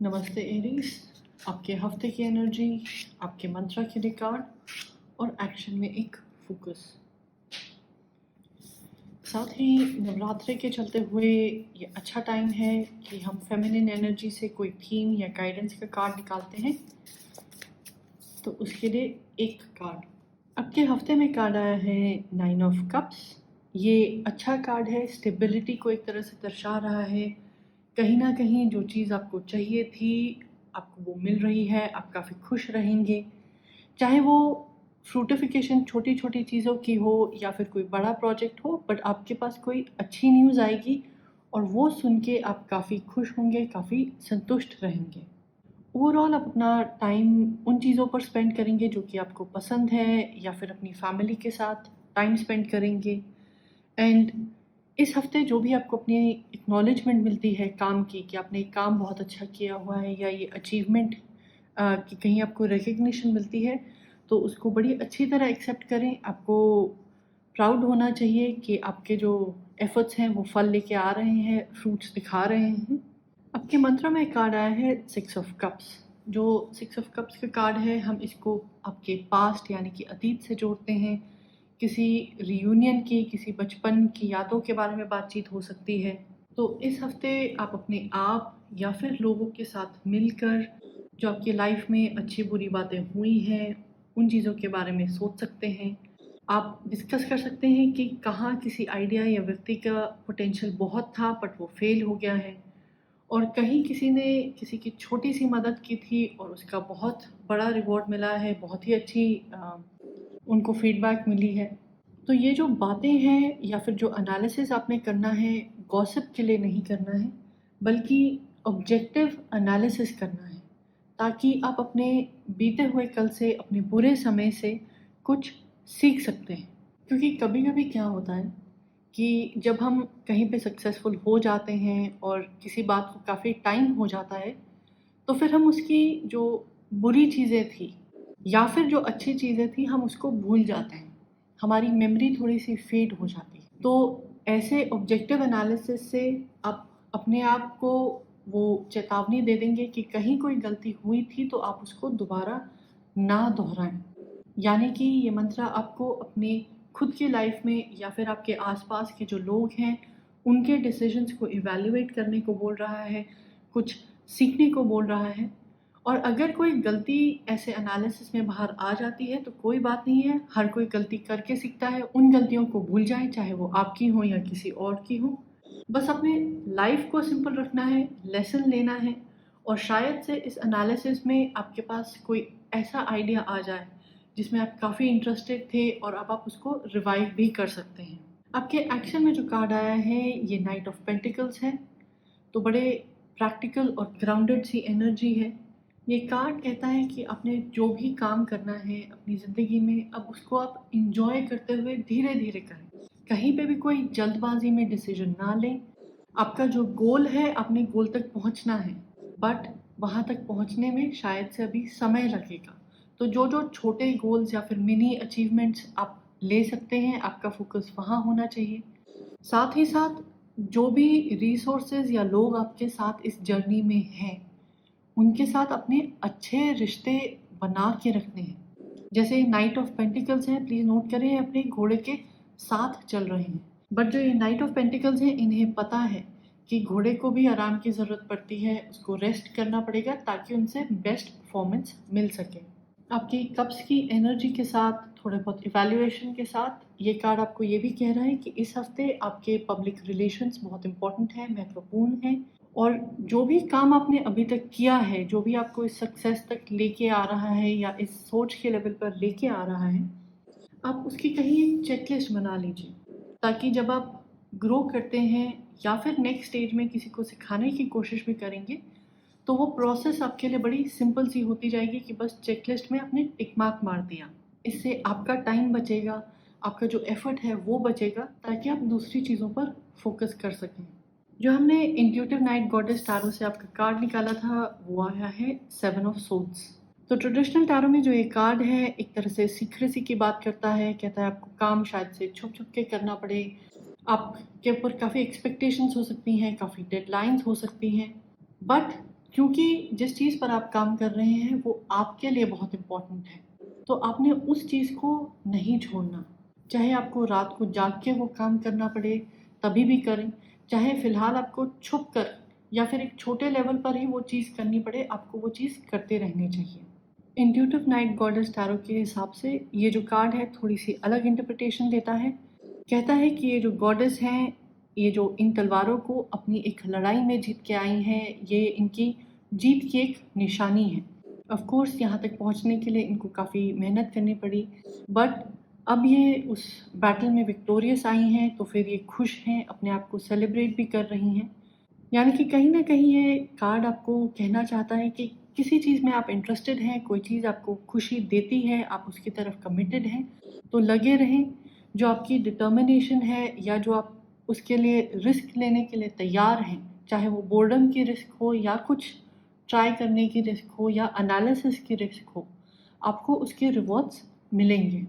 नमस्ते एरीज। आपके हफ्ते की एनर्जी, आपके मंत्रा के रिकॉर्ड और एक्शन में एक फोकस। साथ ही नवरात्रि के चलते हुए ये अच्छा टाइम है कि हम फेमिनिन एनर्जी से कोई थीम या गाइडेंस का कार्ड निकालते हैं। तो उसके लिए एक कार्ड आपके हफ्ते में कार्ड आया है 9 ऑफ कप्स। ये अच्छा कार्ड है, स्टेबिलिटी को एक तरह से दर्शा रहा है। कहीं ना कहीं जो चीज़ आपको चाहिए थी आपको वो मिल रही है, आप काफ़ी खुश रहेंगे। चाहे वो फ्रूटिफिकेशन छोटी छोटी चीज़ों की हो या फिर कोई बड़ा प्रोजेक्ट हो, बट आपके पास कोई अच्छी न्यूज़ आएगी और वो सुन के आप काफ़ी खुश होंगे, काफ़ी संतुष्ट रहेंगे। ओवरऑल आप अपना टाइम उन चीज़ों पर स्पेंड करेंगे जो कि आपको पसंद है, या फिर अपनी फैमिली के साथ टाइम स्पेंड करेंगे। एंड इस हफ्ते जो भी आपको अपनी एक्नॉलेजमेंट मिलती है काम की, कि आपने एक काम बहुत अच्छा किया हुआ है या ये अचीवमेंट कि कहीं आपको रिकग्निशन मिलती है, तो उसको बड़ी अच्छी तरह एक्सेप्ट करें। आपको प्राउड होना चाहिए कि आपके जो एफर्ट्स हैं वो फल लेके आ रहे हैं, फ्रूट्स दिखा रहे हैं। आपके मंत्र में कार्ड आया है 6 ऑफ कप्स। जो 6 ऑफ कप्स का कार्ड है, हम इसको आपके पास्ट यानी कि अतीत से जोड़ते हैं। किसी रियूनियन की, किसी बचपन की यादों के बारे में बातचीत हो सकती है। तो इस हफ्ते आप अपने आप या फिर लोगों के साथ मिलकर जो आपकी लाइफ में अच्छी बुरी बातें हुई हैं उन चीज़ों के बारे में सोच सकते हैं। आप डिस्कस कर सकते हैं कि कहाँ किसी आइडिया या व्यक्ति का पोटेंशियल बहुत था बट वो फेल हो गया है, और कहीं किसी ने किसी की छोटी सी मदद की थी और उसका बहुत बड़ा रिवॉर्ड मिला है, बहुत ही अच्छी उनको फीडबैक मिली है। तो ये जो बातें हैं या फिर जो एनालिसिस आपने करना है, गॉसिप के लिए नहीं करना है, बल्कि ऑब्जेक्टिव एनालिसिस करना है, ताकि आप अपने बीते हुए कल से, अपने बुरे समय से कुछ सीख सकते हैं। क्योंकि कभी कभी क्या होता है कि जब हम कहीं पे सक्सेसफुल हो जाते हैं और किसी बात को काफ़ी टाइम हो जाता है, तो फिर हम उसकी जो बुरी चीज़ें थी या फिर जो अच्छी चीज़ें थी हम उसको भूल जाते हैं। हमारी मेमोरी थोड़ी सी फेड हो जाती है। तो ऐसे ऑब्जेक्टिव एनालिसिस से आप अपने आप को वो चेतावनी दे देंगे कि कहीं कोई गलती हुई थी तो आप उसको दोबारा ना दोहराएं। यानी कि ये मंत्र आपको अपने खुद की लाइफ में या फिर आपके आसपास के जो लोग हैं उनके डिसीजंस को इवैल्यूएट करने को बोल रहा है, कुछ सीखने को बोल रहा है। और अगर कोई गलती ऐसे एनालिसिस में बाहर आ जाती है तो कोई बात नहीं है, हर कोई गलती करके सीखता है। उन गलतियों को भूल जाएं, चाहे वो आपकी हो या किसी और की हो। बस अपने लाइफ को सिंपल रखना है, लेसन लेना है, और शायद से इस एनालिसिस में आपके पास कोई ऐसा आइडिया आ जाए जिसमें आप काफ़ी इंटरेस्टेड थे और अब आप उसको रिवाइव भी कर सकते हैं। आपके एक्शन में जो कार्ड आया है ये नाइट ऑफ पेंटिकल्स है। तो बड़े प्रैक्टिकल और ग्राउंडेड सी एनर्जी है। ये कार्ड कहता है कि आपने जो भी काम करना है अपनी ज़िंदगी में, अब उसको आप इंजॉय करते हुए धीरे धीरे करें। कहीं पे भी कोई जल्दबाजी में डिसीजन ना लें। आपका जो गोल है, अपने गोल तक पहुंचना है, बट वहां तक पहुंचने में शायद से अभी समय लगेगा। तो जो जो छोटे गोल्स या फिर मिनी अचीवमेंट्स आप ले सकते हैं, आपका फोकस वहाँ होना चाहिए। साथ ही साथ जो भी रिसोर्सेज या लोग आपके साथ इस जर्नी में हैं उनके साथ अपने अच्छे रिश्ते बना के रखने हैं। जैसे नाइट ऑफ पेंटिकल्स हैं, प्लीज़ नोट करें, अपने घोड़े के साथ चल रहे हैं। बट जो ये नाइट ऑफ पेंटिकल्स हैं इन्हें पता है कि घोड़े को भी आराम की ज़रूरत पड़ती है, उसको रेस्ट करना पड़ेगा ताकि उनसे बेस्ट परफॉर्मेंस मिल सके। आपकी कप्स की एनर्जी के साथ, थोड़े बहुत इवैल्यूएशन के साथ, ये कार्ड आपको ये भी कह रहा है कि इस हफ्ते आपके पब्लिक रिलेशंस बहुत इंपॉर्टेंट हैं, महत्वपूर्ण हैं। और जो भी काम आपने अभी तक किया है, जो भी आपको इस सक्सेस तक लेके आ रहा है या इस सोच के लेवल पर लेके आ रहा है, आप उसकी कहीं एक चेकलिस्ट बना लीजिए, ताकि जब आप ग्रो करते हैं या फिर नेक्स्ट स्टेज में किसी को सिखाने की कोशिश भी करेंगे तो वो प्रोसेस आपके लिए बड़ी सिंपल सी होती जाएगी कि बस चेकलिस्ट में आपने टिक मार्क मार दिया। इससे आपका टाइम बचेगा, आपका जो एफर्ट है वो बचेगा, ताकि आप दूसरी चीज़ों पर फोकस कर सकें। जो हमने इंट्यूटिव नाइट गॉडेस टैरो से आपका कार्ड निकाला था वो आया है 7 ऑफ सोल्स। तो ट्रेडिशनल टैरो में जो ये कार्ड है एक तरह से सीक्रेसी की बात करता है। कहता है आपको काम शायद से छुप छुप के करना पड़े, आपके ऊपर काफ़ी एक्सपेक्टेशंस हो सकती हैं, काफ़ी डेडलाइंस हो सकती हैं, बट क्योंकि जिस चीज़ पर आप काम कर रहे हैं वो आपके लिए बहुत इम्पोर्टेंट है, तो आपने उस चीज़ को नहीं छोड़ना। चाहे आपको रात को जाग के वो काम करना पड़े तभी भी करें, चाहे फ़िलहाल आपको छुप कर या फिर एक छोटे लेवल पर ही वो चीज़ करनी पड़े, आपको वो चीज़ करते रहनी चाहिए। इंट्यूटिव नाइट गॉडेस टैरो के हिसाब से ये जो कार्ड है थोड़ी सी अलग इंटरप्रिटेशन देता है। कहता है कि ये जो गॉडेस हैं, ये जो इन तलवारों को अपनी एक लड़ाई में जीत के आई हैं, ये इनकी जीत की एक निशानी है। ऑफ कोर्स यहाँ तक पहुँचने के लिए इनको काफ़ी मेहनत करनी पड़ी, बट अब ये उस बैटल में विक्टोरियस आई हैं, तो फिर ये खुश हैं, अपने आप को सेलिब्रेट भी कर रही हैं। यानी कि कहीं न कहीं ये कार्ड आपको कहना चाहता है कि किसी चीज़ में आप इंटरेस्टेड हैं, कोई चीज़ आपको खुशी देती है, आप उसकी तरफ कमिटेड हैं, तो लगे रहें। जो आपकी डिटर्मिनेशन है या जो आप उसके लिए रिस्क लेने के लिए तैयार हैं, चाहे वो बोर्डम की रिस्क हो या कुछ ट्राई करने की रिस्क हो या एनालिसिस की रिस्क हो, आपको उसके रिवॉर्ड्स मिलेंगे।